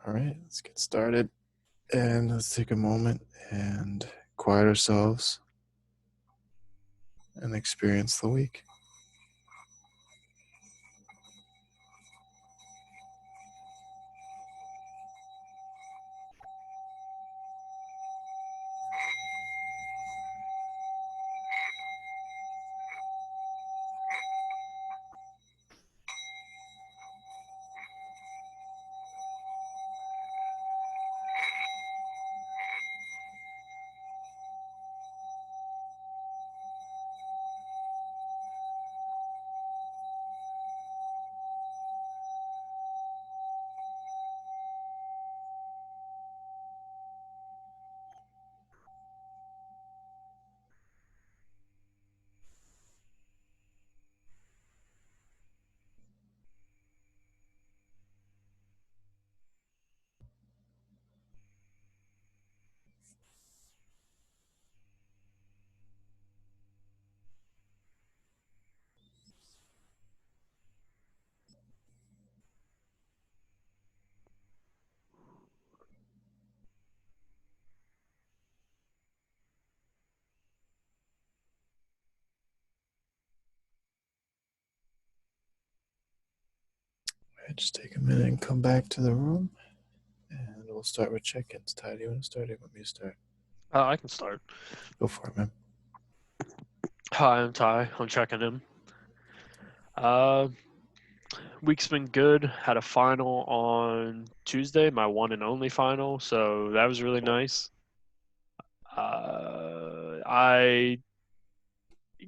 All right, let's get started. And let's take a moment and quiet ourselves and experience the week. All right, just take a minute and come back to the room. And we'll start with check-ins. Ty, do you want to start or you want me to start? I can start. Go for it, man. Hi, I'm Ty. I'm checking in. Uh, Week's been good. Had a final on Tuesday, my one and only final, so that was really nice. I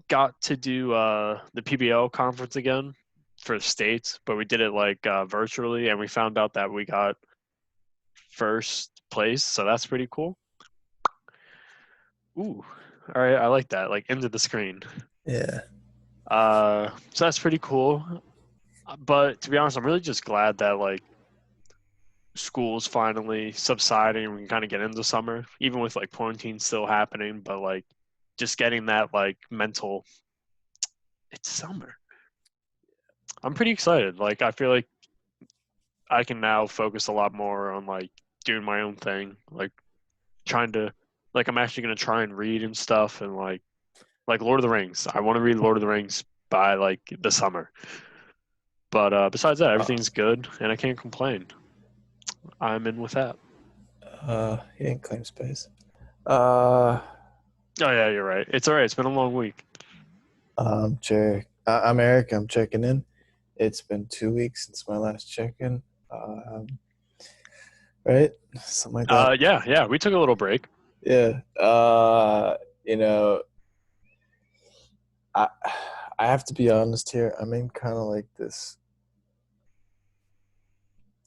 got to do the PBL conference again for states, but we did it like virtually, and we found out that we got first place, so that's pretty cool. Ooh, all right, I like that. Like into the screen. Yeah. So that's pretty cool. But to be honest, I'm really just glad that like school's finally subsiding and we can kind of get into summer, even with like quarantine still happening. But like just getting that like mental, it's summer. I'm pretty excited. Like I feel like I can now focus a lot more on like doing my own thing, like trying to like I'm actually gonna try and read and stuff and like Lord of the Rings. I want to read Lord of the Rings by like the summer. But besides that, everything's good and I can't complain. I'm in with that. He didn't claim space. Uh, Oh yeah, you're right. It's all right. It's been a long week. I'm Eric. I'm checking in. It's been 2 weeks since my last check-in. Um, right? Something like that. Yeah. We took a little break. Yeah. You know, I I have to be honest here. I'm in kind of like this.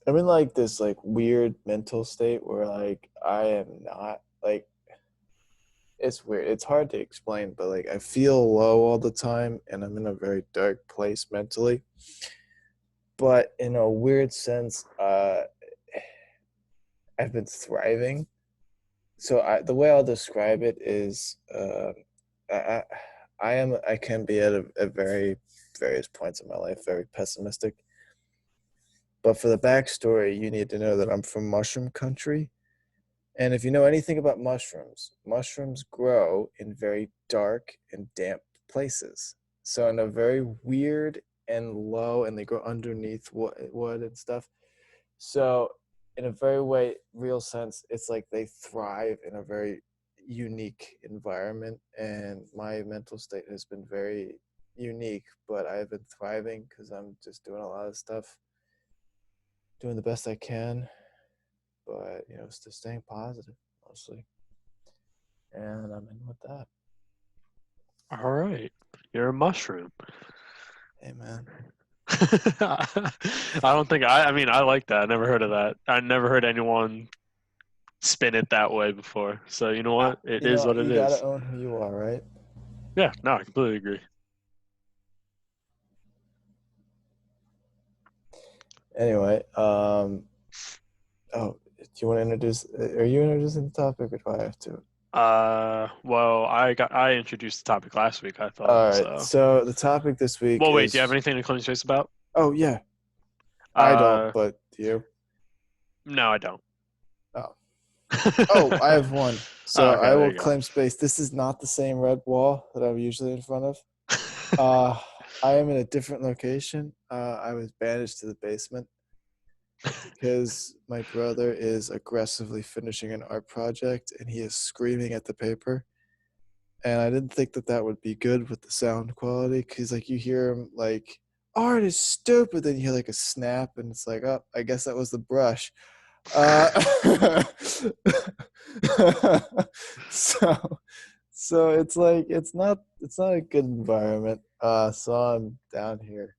I'm in like this like weird mental state where like I am not like it's weird. It's hard to explain, but like I feel low all the time and I'm in a very dark place mentally. But in a weird sense, I've been thriving. So the way I'll describe it is I, I can be at very various points in my life very pessimistic. But for the backstory, you need to know that I'm from mushroom country. And if you know anything about mushrooms, mushrooms grow in very dark and damp places. So in a very weird and low, and they grow underneath wood and stuff. So in a very real sense, it's like they thrive in a very unique environment. And my mental state has been very unique, but I've been thriving because I'm just doing a lot of stuff, doing the best I can, but still staying positive mostly. And I'm in with that. All right. You're a mushroom. Hey man. I don't think I mean I like that. I never heard of that. I never heard anyone spin it that way before. So you know what? It is what it You gotta is. own who you are, right? Yeah, no, I completely agree. Anyway, oh, do you want to introduce? Are you introducing the topic, or do I have to? Well, I introduced the topic last week, I thought. All right. So So the topic this week well wait, do you have is. anything to claim space about? Oh yeah, I don't, Uh but do you? No, I don't. Oh. Oh, I have one. Oh, So okay, I there will you go. claim space. This is not the same red wall that I'm usually in front of. Uh, I am in a different location. I was banished to the basement because my brother is aggressively finishing an art project and he is screaming at the paper. And I didn't think that that would be good with the sound quality because, like, you hear him like, art is stupid. Then you hear like a snap, and it's like, oh, I guess that was the brush. Uh, so, so it's like it's not a good environment. So I'm down here,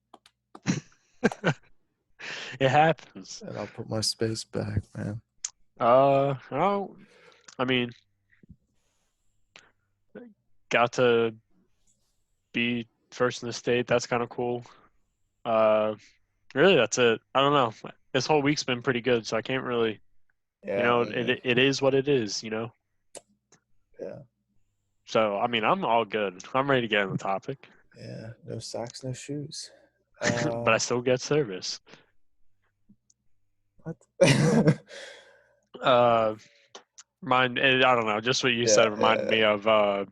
It happens. and I'll put my space back, man. Oh, I mean, got to be first in the state. That's kind of cool. Uh, Really, that's it. I don't know. This whole week's been pretty good, so I can't really, Yeah, it is what it is. yeah, So, I mean, I'm all good. I'm ready to get on the topic, yeah. No socks, no shoes. but I still get service. What? Uh, I don't know, just what you Yeah, said reminded yeah. me of,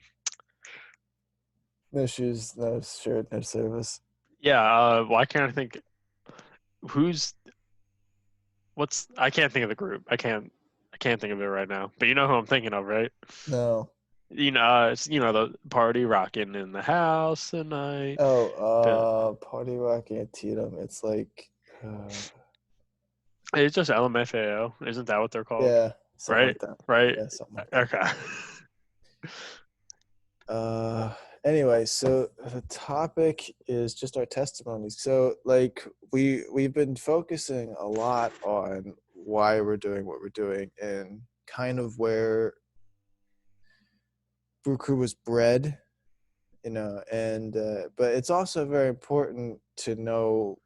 No shoes, no shirt, no service. yeah, why can't I think, who's, I can't think of the group. I can't think of it right now, but you know who I'm thinking of, right? No. It's, the party rocking in the house tonight. The, Oh, Party Rock Antietam. It's like, uh, It's just LMFAO. Isn't that what they're called? yeah, something Right? like that. Right? Yeah, something like that. Okay. Uh, anyway, so the topic is just our testimonies. So, like, we've been focusing a lot on why we're doing what we're doing and kind of where BrewCrew was bred, and but it's also very important to know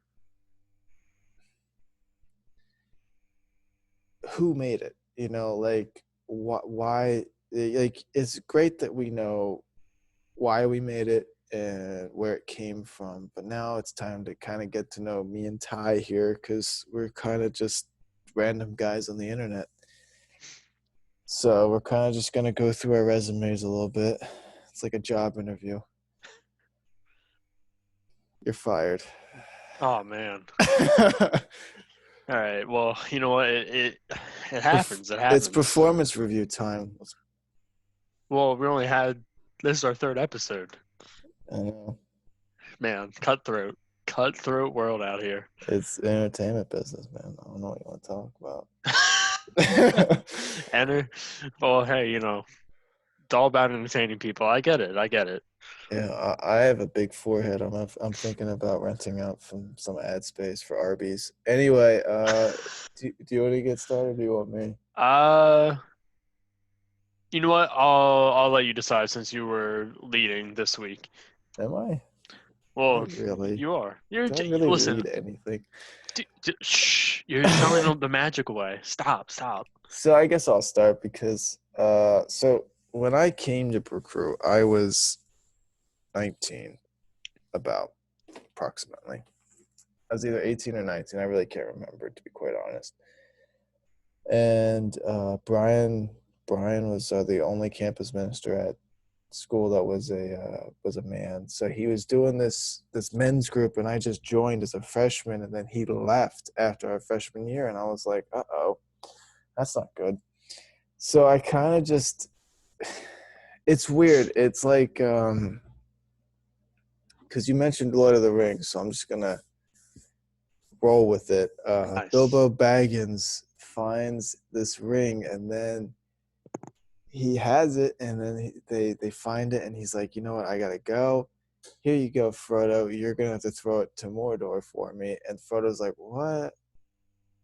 who made it, like why, like it's great that we know why we made it and where it came from, but now it's time to kind of get to know me and Ty here because we're kind of just random guys on the internet. So we're kind of just going to go through our resumes a little bit. It's like a job interview. You're fired. Oh man. All right. Well, you know what? It happens. It It's happens. performance review time. Well, we only had this is our third episode. I know. Man, cutthroat world out here. It's entertainment business, man. I don't know what you want to talk about. Enter. Well, hey, it's all about entertaining people. I get it. I get it. Yeah, I have a big forehead. I'm thinking about renting out some ad space for Arby's. Anyway, do you want to get started? Or do you want me? Uh, you know what? I'll let you decide since you were leading this week. Am I? Well, Not really. you are. You're Don't really listen. lead anything. Shh! You're throwing them the magic away. Stop! Stop! So I guess I'll start because so when I came to BrewCrew, I was 19, about approximately. I was either 18 or 19. I really can't remember, to be quite honest. And Brian was the only campus minister at school that was a man. So he was doing this men's group, and I just joined as a freshman, and then he left after our freshman year, and I was like, uh-oh, that's not good. So I kind of just, it's weird. It's like, because you mentioned Lord of the Rings, so I'm just gonna roll with it. Nice. Bilbo Baggins finds this ring, and then he has it, and then they find it, and he's like, you know what, I gotta go. Here you go, Frodo. You're gonna have to throw it to Mordor for me. And Frodo's like, what?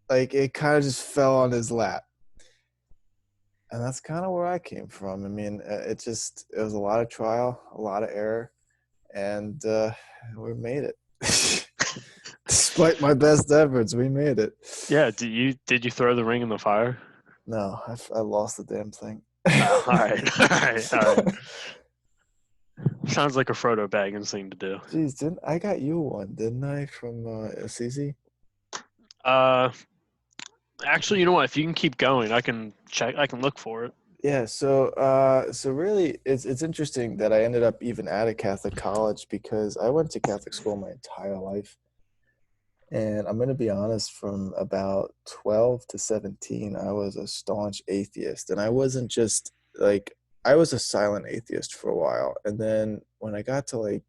Like it kind of just fell on his lap, and that's kind of where I came from. I mean, it was a lot of trial, a lot of error, and we made it. Despite my best efforts, we made it. Yeah. Did you throw the ring in the fire? No, I lost the damn thing. Oh, all right. All right. All right. Sounds like a Frodo Baggins thing to do. Jeez, didn't I got you one, didn't I, from CZ? Uh, Actually, you know what? If you can keep going, I can check. I can look for it. Yeah, so really it's interesting that I ended up even at a Catholic college because I went to Catholic school my entire life. And I'm going to be honest, from about 12 to 17, I was a staunch atheist. And I wasn't just like, I was a silent atheist for a while. And then when I got to like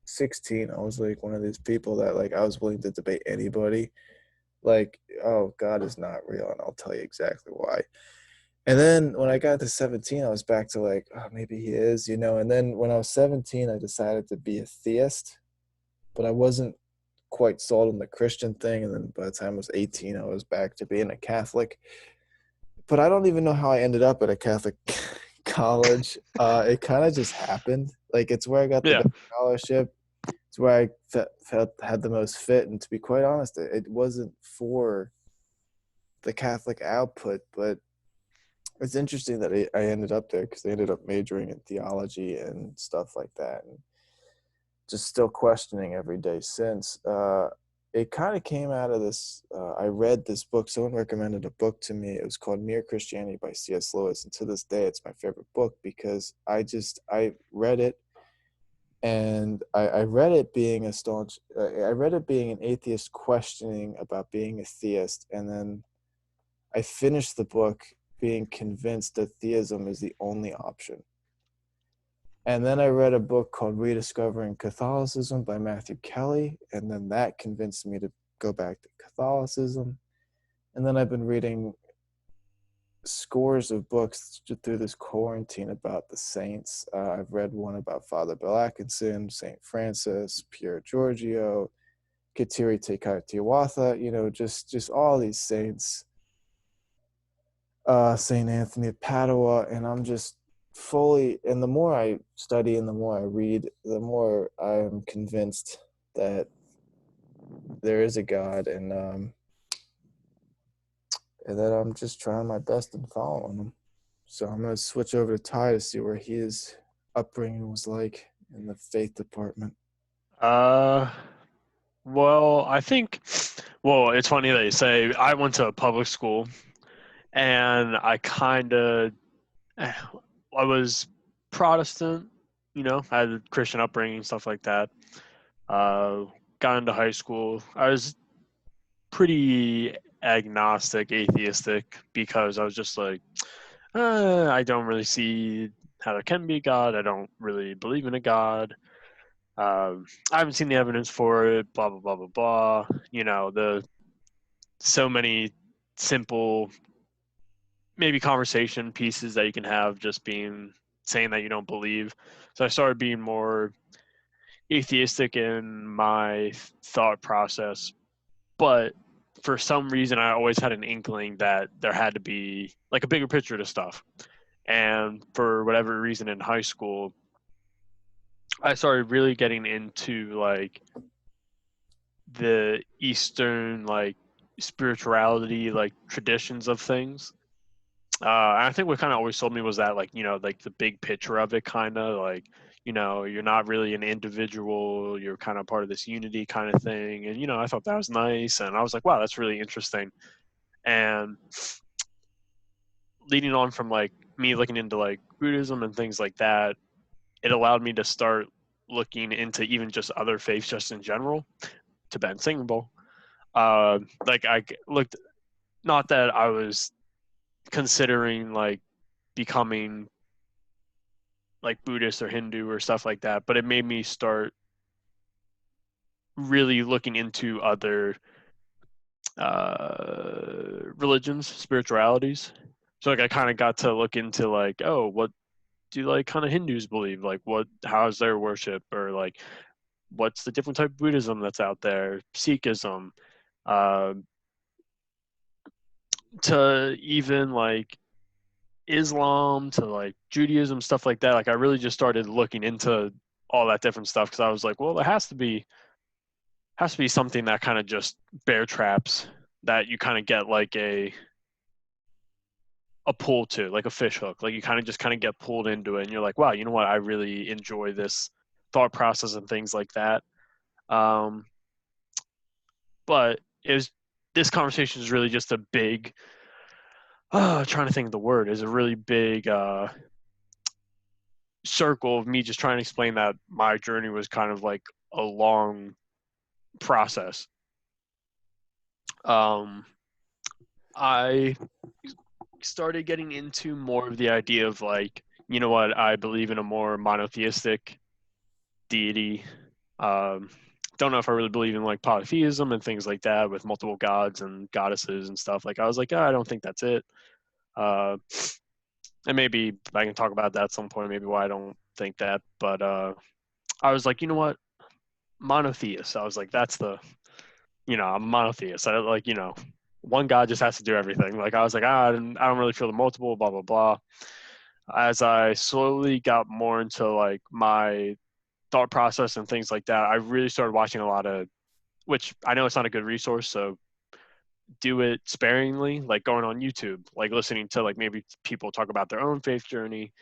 16, I was like one of these people that like I was willing to debate anybody. Like, oh, God is not real. And I'll tell you exactly why. And then when I got to 17, I was back to like, oh, maybe he is, you know. And then when I was 17, I decided to be a theist, but I wasn't quite sold on the Christian thing. And then by the time I was 18, I was back to being a Catholic. But I don't even know how I ended up at a Catholic college. It kind of just happened. Like it's where I got the Yeah. best scholarship. It's where I felt had the most fit. And to be quite honest, it wasn't for the Catholic output, but it's interesting that I ended up there because I ended up majoring in theology and stuff like that. And just still questioning every day since. It kind of came out of this. I read this book. Someone recommended a book to me. It was called Mere Christianity by C.S. Lewis. And to this day, it's my favorite book because I read it and I read it being a staunch, I read it being an atheist questioning about being a theist. And then I finished the book being convinced that theism is the only option. And then I read a book called Rediscovering Catholicism by Matthew Kelly. And then that convinced me to go back to Catholicism. And then I've been reading scores of books through this quarantine about the saints. I've read one about Father Bill Atkinson, St. Francis, Pier Giorgio, Kateri Tekakwitha, you know, just all these saints, St. Anthony of Padua. And I'm just fully, and the more I study and the more I read, the more I'm convinced that there is a God, and that I'm just trying my best and following him. So I'm gonna switch over to Ty to see where his upbringing was like in the faith department. Uh, well, I think, well, it's funny that you say I went to a public school and I was Protestant, you know, I had a Christian upbringing, stuff like that. Uh, got into high school. I was pretty agnostic, atheistic, because I was just like, I don't really see how there can be a God. I don't really believe in a God. I haven't seen the evidence for it. Blah blah blah blah blah. You know, the so many simple, maybe conversation pieces that you can have just being saying that you don't believe. So I started being more atheistic in my thought process, but for some reason I always had an inkling that there had to be like a bigger picture to stuff. And for whatever reason in high school, I started really getting into like the Eastern like spirituality, like traditions of things. And I think what kind of always told me was that like, you know, like the big picture of it, kind of like, you know, you're not really an individual, you're kind of part of this unity kind of thing. And, you know, I thought that was nice. And I was like, wow, that's really interesting. And leading on from like me looking into like Buddhism and things like that, it allowed me to start looking into even just other faiths just in general, Tibetan Singable. Like I looked, not that I was considering like becoming like Buddhist or Hindu or stuff like that, but it made me start really looking into other religions, spiritualities. So like I kind of got to look into like, oh, what do like kind of Hindus believe? Like how's their worship, or like what's the different type of Buddhism that's out there, Sikhism, uh, to even like Islam, to like Judaism, stuff like that. Like I really just started looking into all that different stuff because I was like, well, there has to be something that kind of just bear traps that you kind of get like a pull to, like a fish hook. Like you kind of get pulled into it, and you're like, wow, you know what? I really enjoy this thought process and things like that. Um, but it was. this conversation is really just a big, trying to think of the word, is a really big circle of me just trying to explain that my journey was kind of like a long process. Um, I started getting into more of the idea of like, you know what, I believe in a more monotheistic deity. Um, don't know if I really believe in like polytheism and things like that with multiple gods and goddesses and stuff. Like I was like, oh, I don't think that's it. Uh, and maybe I can talk about that at some point, maybe why I don't think that. But I was like, you know what, monotheist. I was like, that's the, I'm a monotheist. I like, one God just has to do everything. Like I was like, I don't really feel the multiple, blah blah blah. As I slowly got more into like my thought process and things like that, I really started watching a lot of, which I know it's not a good resource, so do it sparingly, like going on YouTube, like listening to like maybe people talk about their own faith journey,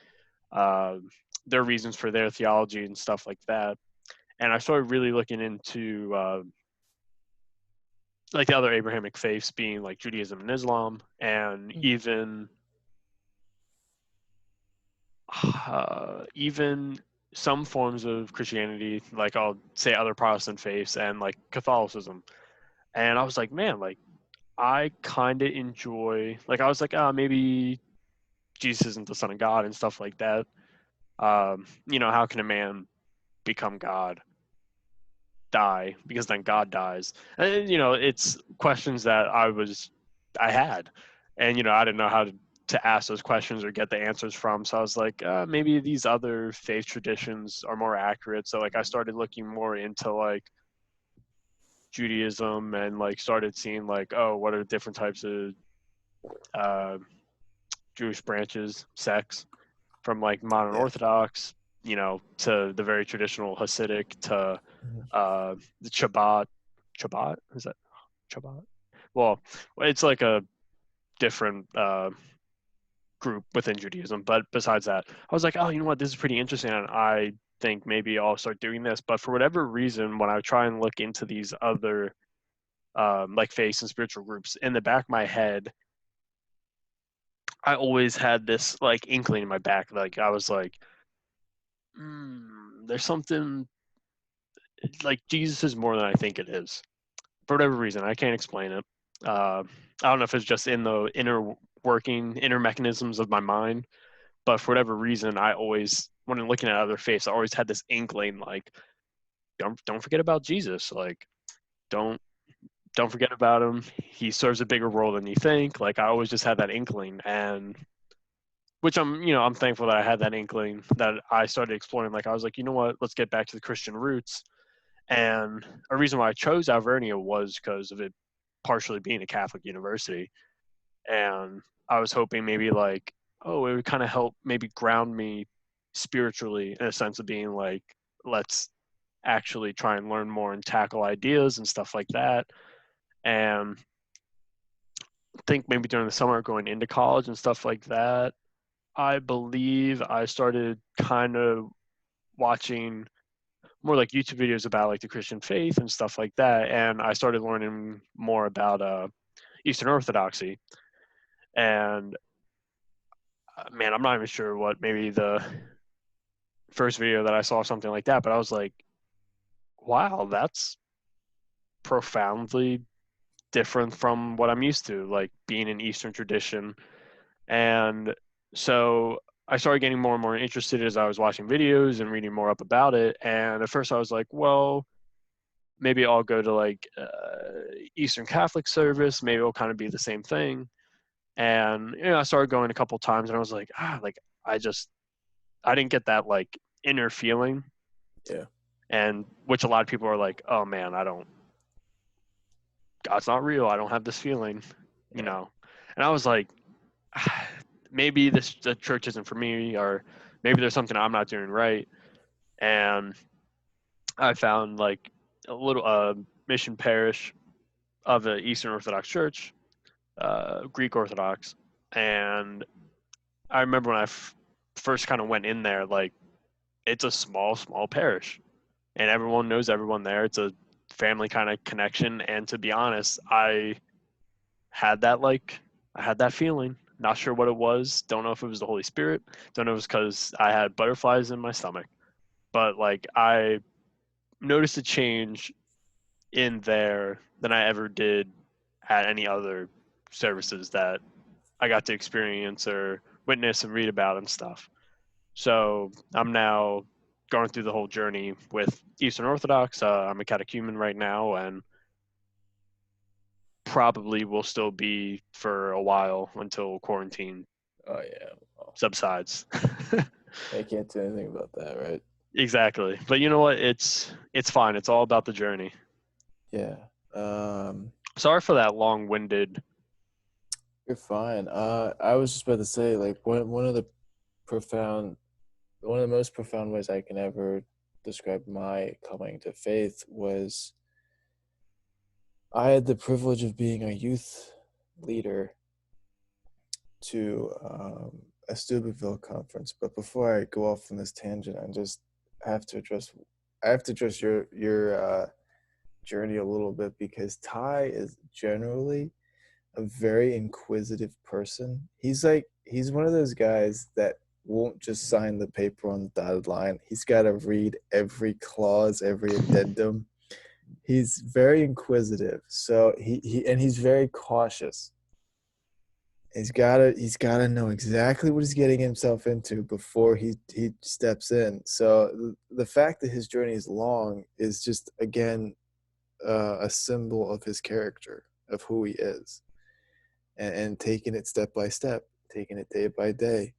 uh, their reasons for their theology and stuff like that. And I started really looking into like the other Abrahamic faiths, being like Judaism and Islam, and even some forms of Christianity, like I'll say other Protestant faiths and like Catholicism. And I was like, man, like I kind of enjoy, like I was like, maybe Jesus isn't the Son of God and stuff like that. How can a man become God, die, because then God dies? And it's questions that I had, and I didn't know how to ask those questions or get the answers from. So I was like, maybe these other faith traditions are more accurate. So like I started looking more into like Judaism and like started seeing like, oh, what are different types of uh, Jewish branches, sects, from like modern Yeah. Orthodox, to the very traditional Hasidic, to Mhm. the Chabad. Chabad, is that Chabad? Well, it's like a different group within Judaism. But besides that, I was like, oh, you know what? This is pretty interesting. And I think maybe I'll start doing this. But for whatever reason, when I try and look into these other like faiths and spiritual groups, in the back of my head, I always had this like inkling in my back. Like I was like, there's something, like Jesus is more than I think it is. For whatever reason, I can't explain it. I don't know if it's just in the inner mechanisms of my mind, but for whatever reason, I always, when I'm looking at other faiths, I always had this inkling, like, don't forget about Jesus. Like, don't don't forget about him. He serves a bigger role than you think. Like, I always just had that inkling, and which I'm thankful that I had that inkling, that I started exploring. Like, I was like, you know what? Let's get back to the Christian roots. And a reason why I chose Alvernia was because of it partially being a Catholic university. And I was hoping maybe like, oh, it would kind of help maybe ground me spiritually, in a sense of being like, let's actually try and learn more and tackle ideas and stuff like that. And I think maybe during the summer going into college and stuff like that, I believe I started kind of watching more like YouTube videos about like the Christian faith and stuff like that. And I started learning more about Eastern Orthodoxy. And man, I'm not even sure what, maybe the first video that I saw something like that, but I was like, wow, that's profoundly different from what I'm used to, like being in Eastern tradition. And so I started getting more and more interested as I was watching videos and reading more up about it. And at first I was like, well, maybe I'll go to like Eastern Catholic service. Maybe it'll kind of be the same thing. And I started going a couple times, and I was like, like I didn't get that like inner feeling, Yeah. and which a lot of people are like, oh man, God's not real. I don't have this feeling, you Yeah. know. And I was like, maybe the church isn't for me, or maybe there's something I'm not doing right. And I found like a little mission parish of the Eastern Orthodox Church, Greek Orthodox. And I remember when I first kind of went in there, like it's a small parish, and everyone knows everyone there. It's a family kind of connection. And to be honest, I had that like I had that feeling. Not sure what it was. Don't know if it was the Holy Spirit. Don't know if it was because I had butterflies in my stomach. But like I noticed a change in there than I ever did at any other services that I got to experience or witness and read about and stuff. So I'm now going through the whole journey with Eastern Orthodox. I'm a catechumen right now, and probably will still be for a while until quarantine Oh yeah. Well, subsides. I can't do anything about that, right? Exactly. But you know what? It's fine. It's all about the journey. Yeah. Sorry for that long-winded. You're fine. I was just about to say, like, one of the profound, one of the most profound ways I can ever describe my coming to faith was I had the privilege of being a youth leader to a Steubenville conference. But before I go off on this tangent, have to address, I have to address your journey a little bit because Ty is generally a very inquisitive person. He's one of those guys that won't just sign the paper on the dotted line. He's got to read every clause, every addendum. He's very inquisitive. So he's very cautious. He's gotta know exactly what he's getting himself into before he steps in. So the fact that his journey is long is just again a symbol of his character, of who he is, and taking it step by step, taking it day by day,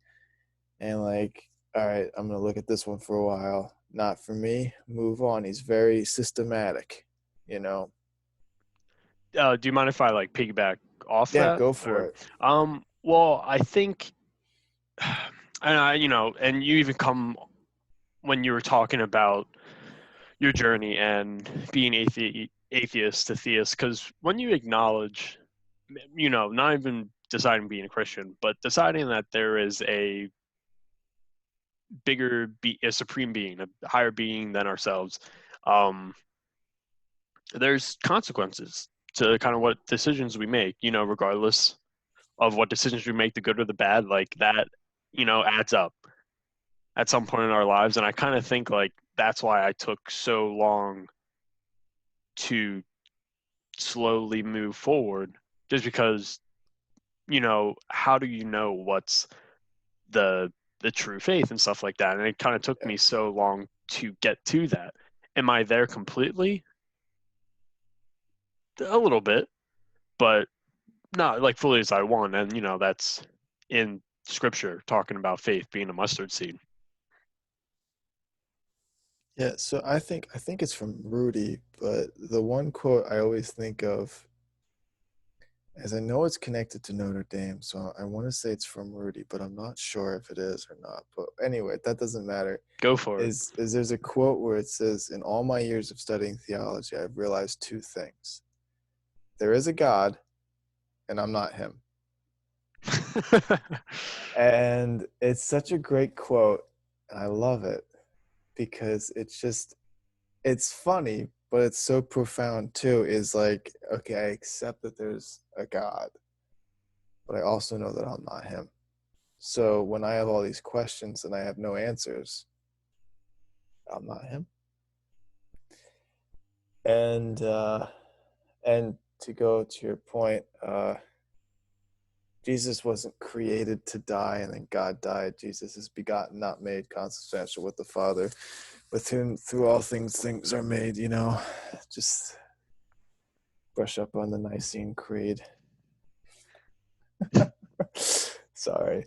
and like, all right, I'm gonna look at this one for a while. Not for me. Move on. He's very systematic, you know. Do you mind if I like piggyback off Yeah, that? go for Or, it. well, I think, and and you even come when you were talking about your journey and being atheist to theist, because when you acknowledge, not even deciding being a Christian, but deciding that there is a supreme being, a higher being than ourselves, um, there's consequences to kind of what decisions we make, regardless of what decisions we make, the good or the bad, like that, adds up at some point in our lives. And I kind of think like that's why I took so long to slowly move forward, just because, how do you know what's the the true faith and stuff like that? And it kind of took Yeah, me so long to get to that. Am I there completely? A little bit, but not like fully as I want. And that's in scripture talking about faith being a mustard seed. yeah. So I think it's from Rudy, but the one quote I always think of, as I know it's connected to Notre Dame, so I want to say it's from Rudy, but I'm not sure if it is or not. But anyway, that doesn't matter. Go for it. Is there's a quote where it says, "In all my years of studying theology, I've realized two things: there is a God, and I'm not him." And it's such a great quote. I love it because it's funny, but it's so profound too. Is like, okay, I accept that there's a God, but I also know that I'm not him. So when I have all these questions and I have no answers, I'm not him. And and to go to your point, Jesus wasn't created to die and then God died. Jesus is begotten, not made, consubstantial with the Father, with whom through all things are made, Just brush up on the Nicene Creed. Sorry.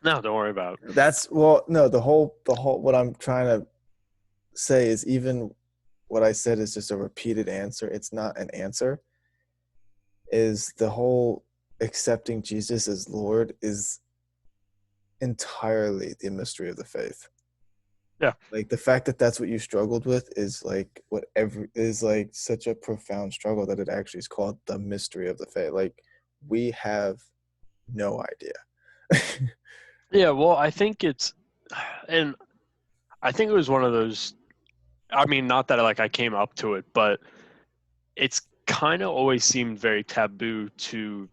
No, don't worry about it. That's well, no, the whole what I'm trying to say is even what I said is just a repeated answer. It's not an answer. Is the whole accepting Jesus as Lord is entirely the mystery of the faith. Yeah. Like the fact that that's what you struggled with is like whatever is like such a profound struggle that it actually is called the mystery of the faith. Like we have no idea. Yeah, well, and I think it was one of those, I mean, not that like I came up to it, but it's kind of always seemed very taboo to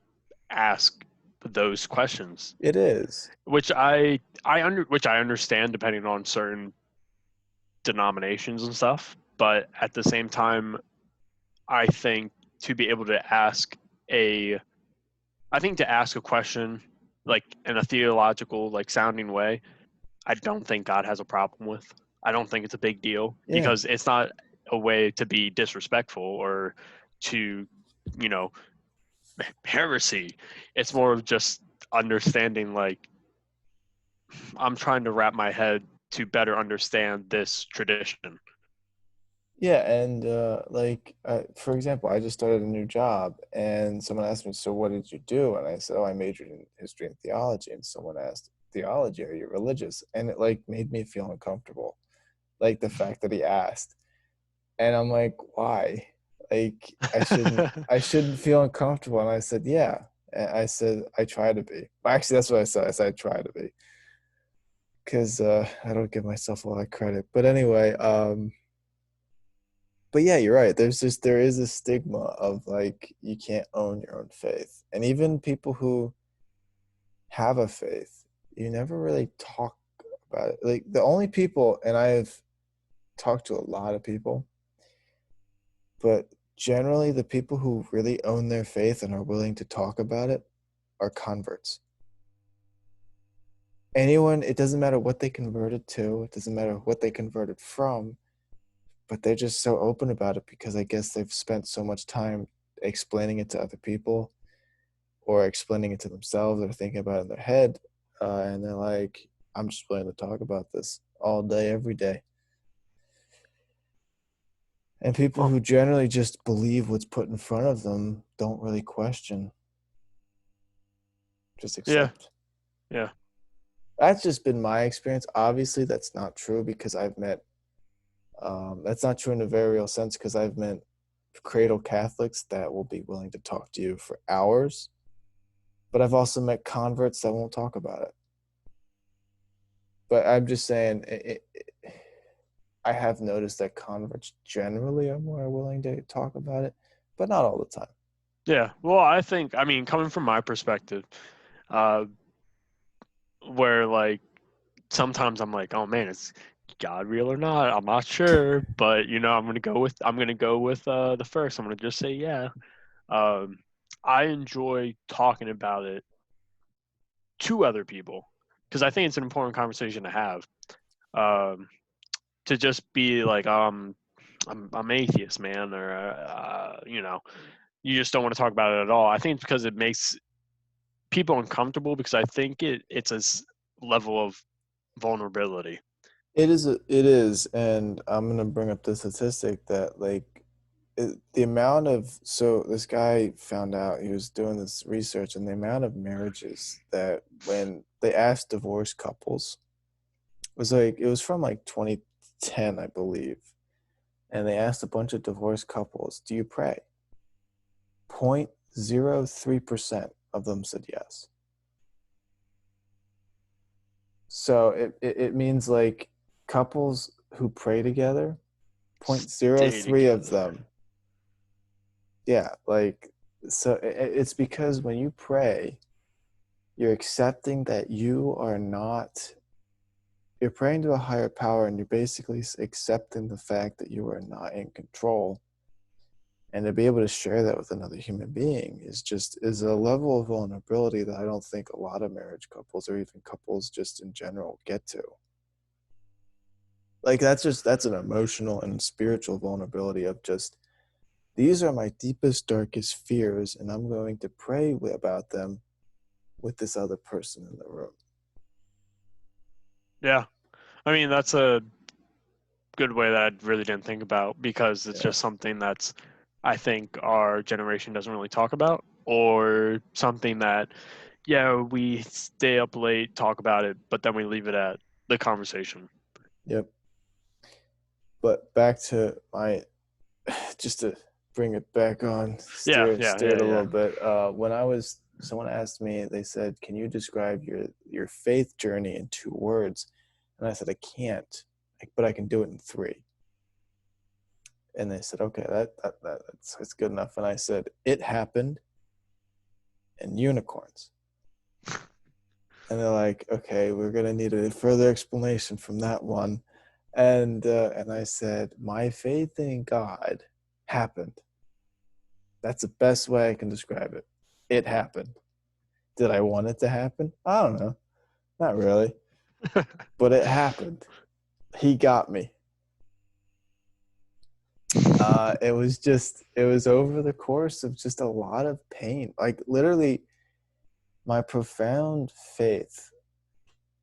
ask those questions, It is. which I understand depending on certain denominations and stuff. But at the same time, I think to be able to a, to ask a question like in a theological like sounding way, I don't think God has a problem with. I don't think it's a big deal Yeah. because it's not a way to be disrespectful or to, you know, heresy. It's more of just understanding like I'm trying to wrap my head to better understand this tradition. Yeah, and for example, I just started a new job, and someone asked me, "So what did you do?" And I said, "Oh, I majored in history and theology." And someone asked, "Theology? Are you religious?" And it like made me feel uncomfortable, like the fact that he asked, and I'm like, "Why? Like, I shouldn't feel uncomfortable." And I said, "Yeah." And I said, "I try to be." Actually, that's what I said. I said, "I try to be," because I don't give myself a lot of credit. But anyway, but yeah, you're right. There is a stigma of like you can't own your own faith. And even people who have a faith, you never really talk about it. Like the only people, and I've talked to a lot of people, but generally the people who really own their faith and are willing to talk about it are converts. Anyone, it doesn't matter what they converted to, it doesn't matter what they converted from, but they're just so open about it because I guess they've spent so much time explaining it to other people or explaining it to themselves or thinking about it in their head. And they're like, I'm just willing to talk about this all day, every day. And people Well, who generally just believe what's put in front of them don't really question, just yeah, accept. yeah, That's just been my experience. Obviously, that's not true because that's not true in a very real sense because I've met cradle Catholics that will be willing to talk to you for hours, but I've also met converts that won't talk about it. But I'm just saying, I have noticed that converts generally are more willing to talk about it, but not all the time. yeah. Well, I mean, coming from my perspective, uh, where like sometimes I'm like, oh man, is God real or not? I'm not sure, but I'm gonna go with the first. I'm gonna just say yeah. Um, I enjoy talking about it to other people because I think it's an important conversation to have. Um, to just be like, I'm atheist, man, or you just don't want to talk about it at all. I think it's because it makes people uncomfortable because I think it's level of vulnerability. It is, and I'm gonna bring up the statistic that like the amount of so this guy found out he was doing this research and the amount of marriages that when they asked divorced couples was like it was from like 2010 I believe, and they asked a bunch of divorced couples, "Do you pray?" 0.03% of them said yes. So it means like couples who pray together, zero point zero Stay 0.03 of together. them. Yeah, like so it's because when you pray, you're accepting that you're praying to a higher power and you're basically accepting the fact that you are not in control. And to be able to share that with another human being is a level of vulnerability that I don't think a lot of marriage couples or even couples just in general get to. Like that's an emotional and spiritual vulnerability of just these are my deepest darkest fears and I'm going to pray about them with this other person in the room. Yeah, I mean that's a good way that I really didn't think about because it's Yeah. just something that's I think our generation doesn't really talk about or something that yeah, we stay up late, talk about it, but then we leave it at the conversation. Yep. But back to my just to bring it back on, Yeah, yeah, steer it yeah, a yeah. little bit. When I was someone asked me, they said, "Can you describe your faith journey in 2 words?" And I said, "I can't, but I can do it in 3." And they said, okay, that's good enough. And I said, it happened in unicorns. And they're like, okay, we're going to need a further explanation from that one. And I said, my faith in God happened. That's the best way I can describe it. It happened. Did I want it to happen? I don't know. Not really. But it happened. He got me. It was over the course of just a lot of pain. Like literally my profound faith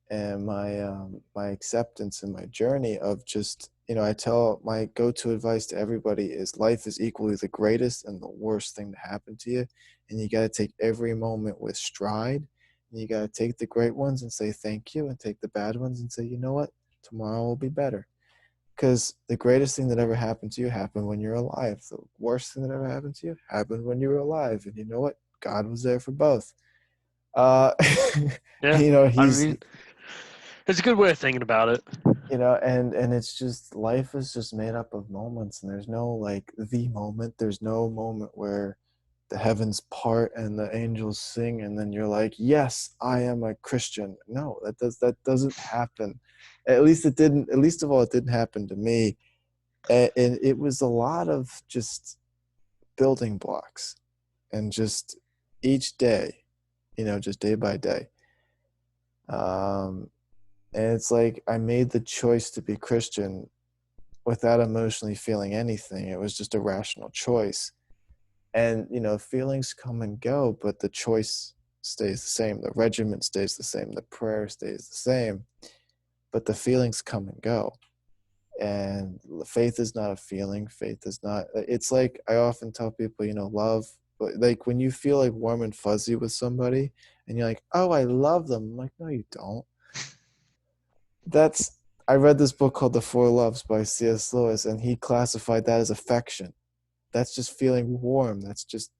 and my acceptance and my journey of just, I tell my go-to advice to everybody is life is equally the greatest and the worst thing to happen to you, and you got to take every moment with stride, and you got to take the great ones and say thank you, and take the bad ones and say, you know what, tomorrow will be better, because the greatest thing that ever happened to you happened when you're alive. The worst thing that ever happened to you happened when you were alive, and you know what, God was there for both. uh Yeah, I he's, mean, it's a good way of thinking about it. and it's just, life is just made up of moments, and there's no like the moment. There's no moment where the heavens part and the angels sing and then you're like, yes, I am a Christian. No, that doesn't happen. At least it didn't. At least of all, it didn't happen to me. And it was a lot of just building blocks, and just each day, just day by day. And it's like I made the choice to be Christian without emotionally feeling anything. It was just a rational choice. And, feelings come and go, but the choice stays the same. The regimen stays the same. The prayer stays the same, but the feelings come and go. And faith is not a feeling. Faith is not, it's like I often tell people, love, like when you feel like warm and fuzzy with somebody and you're like, oh, I love them. I'm like, no, you don't. That's, I read this book called The Four Loves by C.S. Lewis, and he classified that as affection. That's just feeling warm. That's just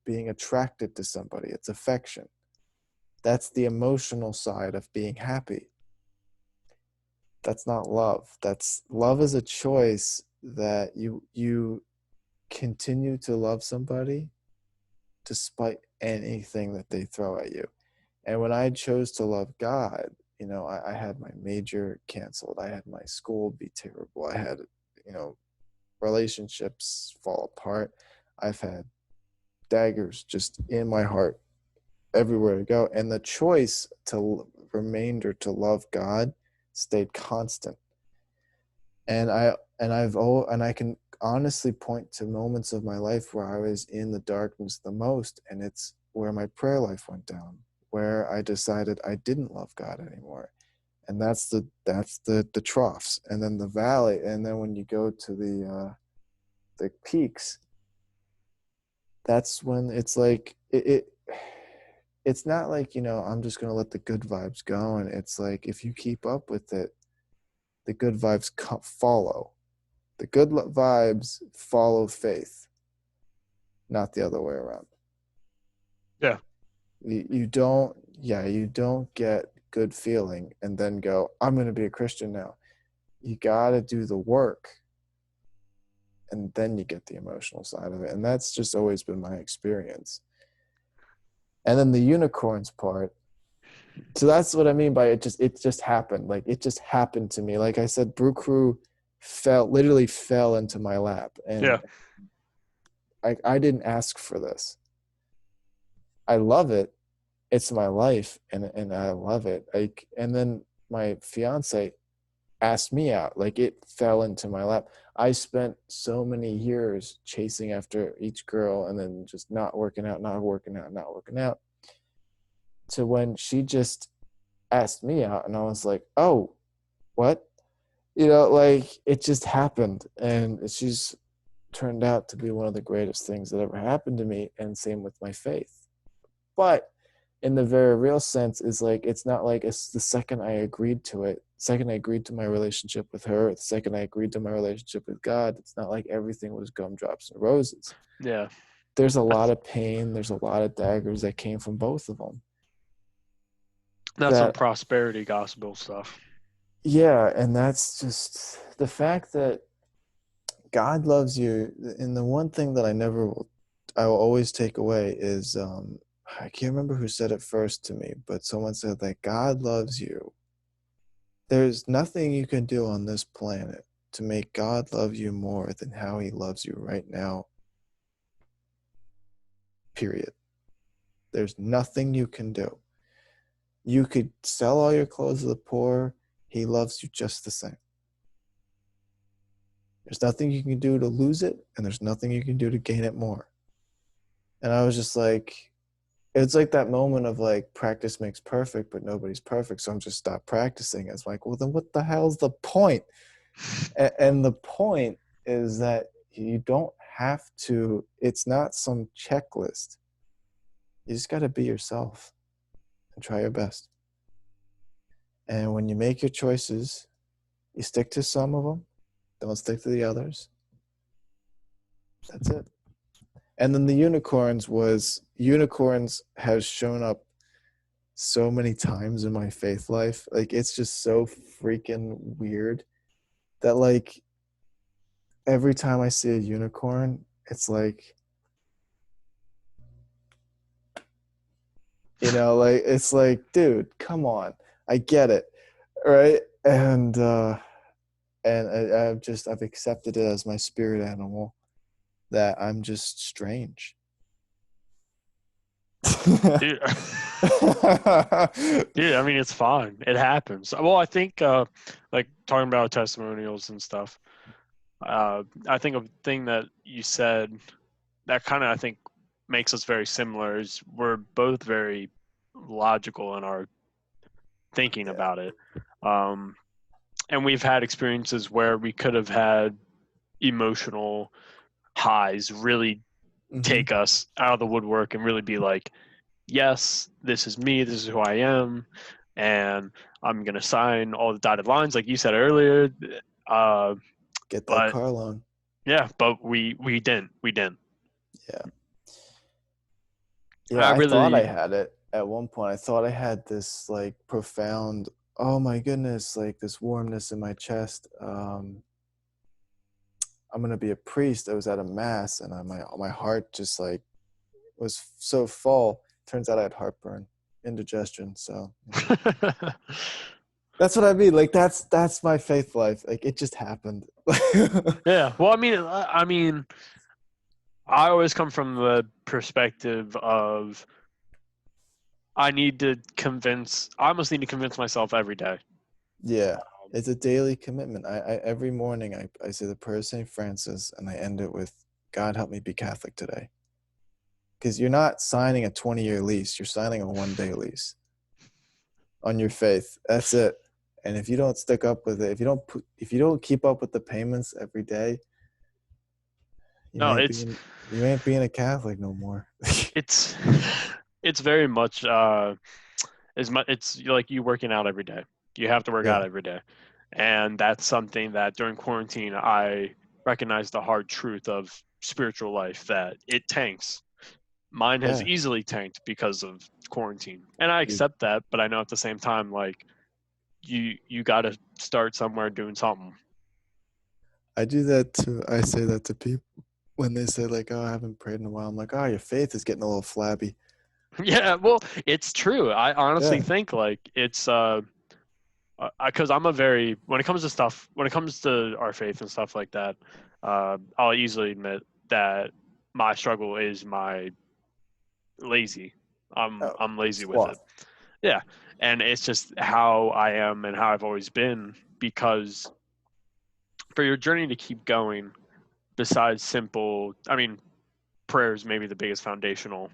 being attracted to somebody. It's affection. That's the emotional side of being happy. That's not love. That's, love is a choice that you continue to love somebody despite anything that they throw at you. And when I chose to love God, I had my major canceled. I had my school be terrible. I had, relationships fall apart. I've had daggers just in my heart everywhere to go. And the choice to remain or to love God stayed constant. And I can honestly point to moments of my life where I was in the darkness the most, and it's where my prayer life went down, where I decided I didn't love God anymore. And that's the troughs, and then the valley, and then when you go to the peaks, that's when it's like it's not like, I'm just going to let the good vibes go. And it's like, if you keep up with it, the good vibes follow. The good vibes follow faith, not the other way around. Yeah. You don't, yeah, you don't get good feeling and then go, I'm going to be a Christian now. You got to do the work, and then you get the emotional side of it. And that's just always been my experience. And then the unicorns part. So that's what I mean by it just happened. Like it just happened to me. Like I said, BrewCrew literally fell into my lap. And Yeah. I didn't ask for this. I love it. It's my life, and I love it. Like, and then my fiance asked me out. Like it fell into my lap. I spent so many years chasing after each girl and then just not working out, to when she just asked me out, and I was like, oh, what? Like it just happened, and she's turned out to be one of the greatest things that ever happened to me. And same with my faith. But in the very real sense is like, it's not like it's the second I agreed to it, second I agreed to my relationship with her, the second I agreed to my relationship with God, it's not like everything was gumdrops and roses. Yeah. There's a lot of pain, there's a lot of daggers that came from both of them. That's some That, prosperity gospel stuff. yeah, and that's just the fact that God loves you. And the one thing that I will always take away is, I can't remember who said it first to me, but someone said that God loves you. There's nothing you can do on this planet to make God love you more than how he loves you right now, period. There's nothing you can do. You could sell all your clothes to the poor. He loves you just the same. There's nothing you can do to lose it, and there's nothing you can do to gain it more. And I was just like, it's like that moment of like practice makes perfect, but nobody's perfect. So I'm just stop practicing. It's like, well, then what the hell's the point? And the point is that you don't have to, it's not some checklist. You just got to be yourself and try your best. And when you make your choices, you stick to some of them, don't stick to the others. That's it. And then the unicorns has shown up so many times in my faith life. Like it's just so freaking weird that like every time I see a unicorn, it's like, like it's like, dude, come on. I get it. Right. And I've accepted it as my spirit animal that I'm just strange. Dude. Dude, I mean, it's fine. It happens. Well, I think, like talking about testimonials and stuff, I think a thing that you said that kind of, I think, makes us very similar is we're both very logical in our thinking Yeah. about it. Um, and we've had experiences where we could have had emotional highs really Mm-hmm. take us out of the woodwork and really be like, yes, this is me, this is who I am, and I'm gonna sign all the dotted lines, like you said earlier. Uh, Get that but car loan. yeah, but we didn't. We didn't. Yeah. Yeah, I I thought I really, had it at one point. I thought I had this like profound, oh my goodness, like this warmness in my chest. I'm gonna be a priest. I was at a mass, and my heart just like was so full. Turns out I had heartburn, indigestion. So that's what I mean. Like that's my faith life. Like it just happened. yeah. Well, I always come from the perspective of I almost need to convince myself every day. Yeah, it's a daily commitment. I every morning I say the prayer of St. Francis, and I end it with, God help me be Catholic today. Because you're not signing a 20-year lease, you're signing a 1-day lease on your faith. That's it. And if you don't stick up with it, if you don't keep up with the payments every day, you No, ain't being you ain't being a Catholic no more. it's it's very much it's like you working out every day. You have to work Yeah, out every day. And that's something that during quarantine I recognized the hard truth of spiritual life that it tanks. Mine has yeah. easily tanked because of quarantine. And I You, accept that, but I know at the same time like you got to start somewhere doing something. I do that too. I say that to people when they say like, "Oh, I haven't prayed in a while." I'm like, "Oh, your faith is getting a little flabby." Yeah, well, it's true. I honestly Yeah, think like it's because I'm a very when it comes to our faith and stuff like that, I'll easily admit that my struggle is my lazy. oh, I'm lazy with it. sloth. Yeah, and it's just how I am and how I've always been. Because for your journey to keep going, besides simple, I mean, prayer is maybe the biggest foundational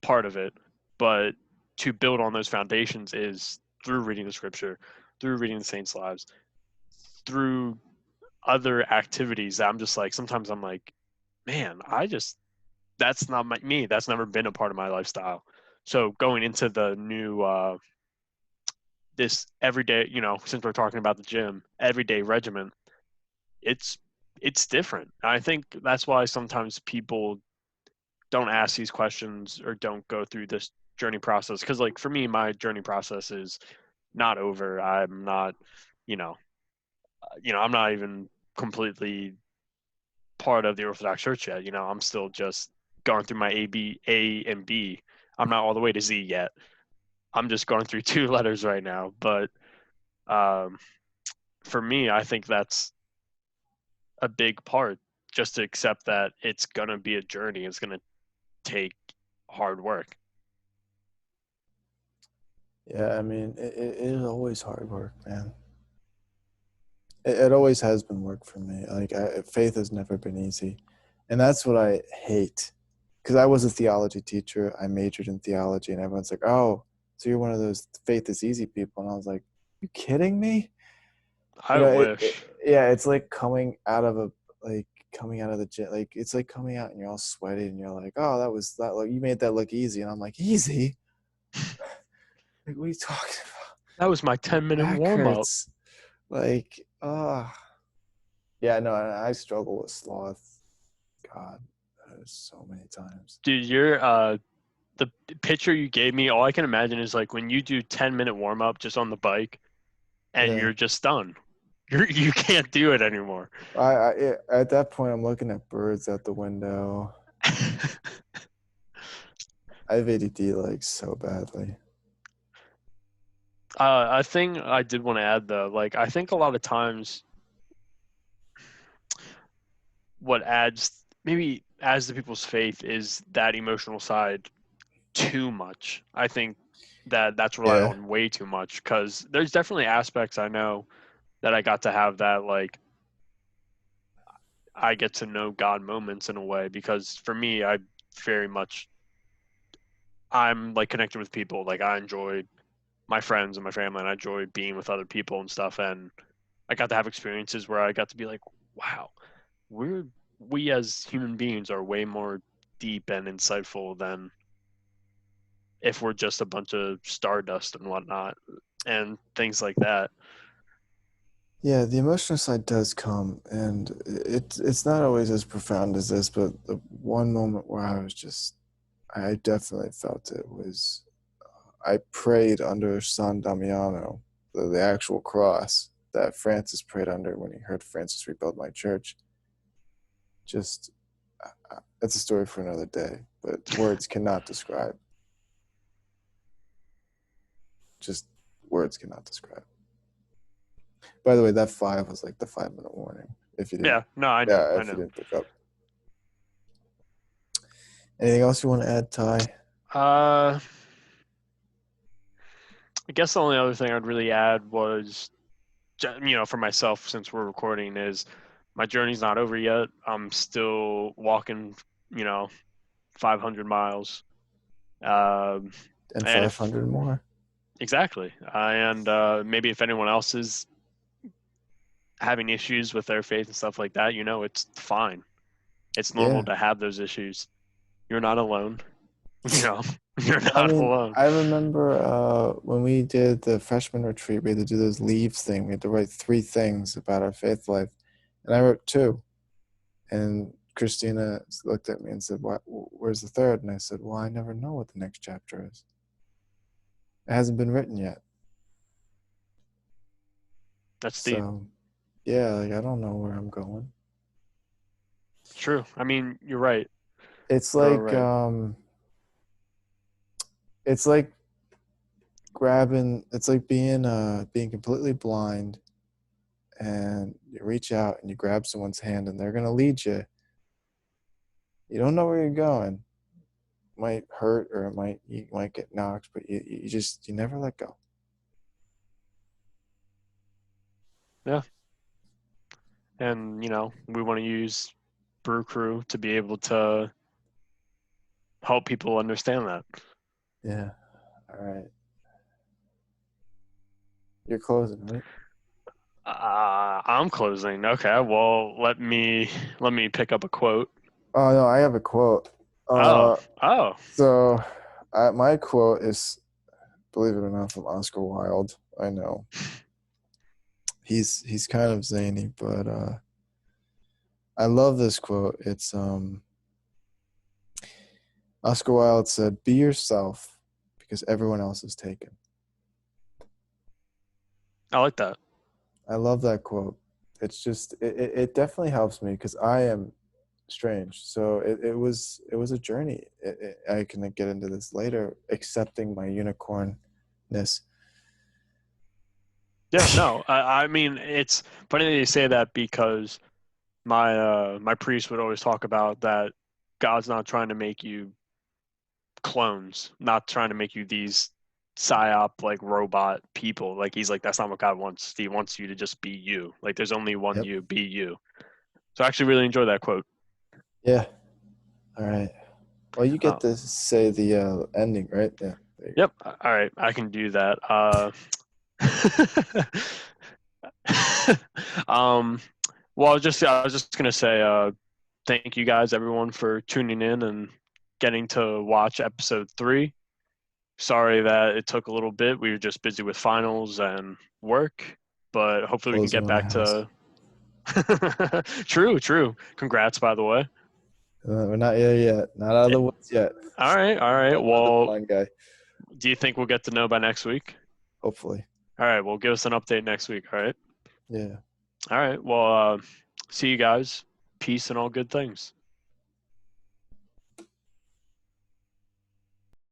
part of it, but to build on those foundations is through reading the scripture, through reading the saints' lives, through other activities that I'm just like sometimes I'm like, man, that's not me. That's never been a part of my lifestyle. So going into the new this everyday, since we're talking about the gym, everyday regimen, it's it's different. I think that's why sometimes people don't ask these questions or don't go through this journey process because like for me my journey process is not over. I'm not, you know, I'm not even completely. part of the Orthodox Church yet. I'm still just going through my A and B. I'm not all the way to Z yet. I'm just going through two letters right now. But um, for me, I think that's a big part, just to accept that it's going to be a journey. It's going to take hard work. Yeah, I mean, it is always hard work, man. It always has been work for me. Like, faith has never been easy. And that's what I hate. Because I was a theology teacher. I majored in theology, and everyone's like, oh, so you're one of those faith is easy people. And I was like, you kidding me? I wish. Yeah, it's like coming out of the gym. Like, it's like coming out and you're all sweaty and you're like, oh, like, you made that look easy. And I'm like, easy? Like, what are you talking about? That was my My 10-minute back warm up. hurts. Like, yeah, no, I struggle with sloth. God, so many times. Dude, the picture you gave me, all I can imagine is like when you do 10-minute warm up just on the bike and Yeah, you're just done. You can't do it anymore. at that point, I'm looking at birds out the window. I have ADD like so badly. A thing I did want to add though, like I think a lot of times what maybe adds to people's faith is that emotional side too much. I think that's relied Yeah, on way too much because there's definitely aspects I know that I got to have that like I get to know God moments in a way because for me very much I'm like connected with people. Like I enjoy my friends and my family and I enjoy being with other people and stuff, and I got to have experiences where I got to be like, wow, we as human beings are way more deep and insightful than if we're just a bunch of stardust and whatnot and things like that. yeah. The emotional side does come, and it's not always as profound as this. But the one moment where I definitely felt it was I prayed under San Damiano, the actual cross that Francis prayed under when he heard Francis rebuild my church. Just, it's a story for another day, but words cannot describe. Just words cannot describe. By the way, that 5 was like the 5 minute warning. If you didn't, Yeah, no, I know, yeah, I if you know. didn't pick up. Anything else you want to add, Ty? I guess the only other thing I'd really add was, for myself, since we're recording, is my journey's not over yet. I'm still walking, you know, 500 miles. Um, And and if 500 more. exactly, and maybe if anyone else is having issues with their faith and stuff like that, it's fine. It's normal Yeah. to have those issues. You're not alone. You know, you're I not mean, alone. I remember when we did the freshman retreat, we had to do those leaves thing. We had to write 3 things about our faith life, and I wrote 2. And Christina looked at me and said, Where's the third?" And I said, "Well, I never know what the next chapter is. It hasn't been written yet. That's deep. So, yeah, like I don't know where I'm going." True. I mean, you're right. It's You're all like right. it's like it's like being completely blind, and you reach out and you grab someone's hand and they're going to lead you. You don't know where you're going. It might hurt, or you might get knocked, but you never let go. Yeah. And, we want to use BrewCrew to be able to help people understand that. Yeah. All right. You're closing, right? I'm closing. Okay. Well, let me pick up a quote. Oh no, I have a quote. Oh. Uh, Oh. so my quote is, believe it or not, from Oscar Wilde. I know he's kind of zany, but I love this quote. It's Oscar Wilde said, "Be yourself, because everyone else is taken." I like that. I love that quote. It's just it definitely helps me because I am strange. So it was a journey. I can get into this later. Accepting my unicornness. Yeah, no, I mean it's funny that you say that because my priest would always talk about that God's not trying to make you clones, not trying to make you these psyop like robot people. Like he's like that's not what God wants. He wants you to just be you. Like there's only one Yep. you, be you. So I actually really enjoy that quote. Yeah. All right. Well, you get Uh, to say the ending, right? Yeah. There you go. yep. All right, I can do that. um, well, I was just gonna say, thank you guys, everyone, for tuning in and getting to watch episode 3. Sorry that it took a little bit. We were just busy with finals and work, but hopefully we can Closing get on a back house. to. True, true. Congrats, by the way. We're not here yet. Not out of the woods yet. All right, all right. I'm the Well, blind guy. do you think we'll get to know by next week? Hopefully. All right, well, give us an update next week. All right. Yeah. All right. Well, see you guys. Peace and all good things.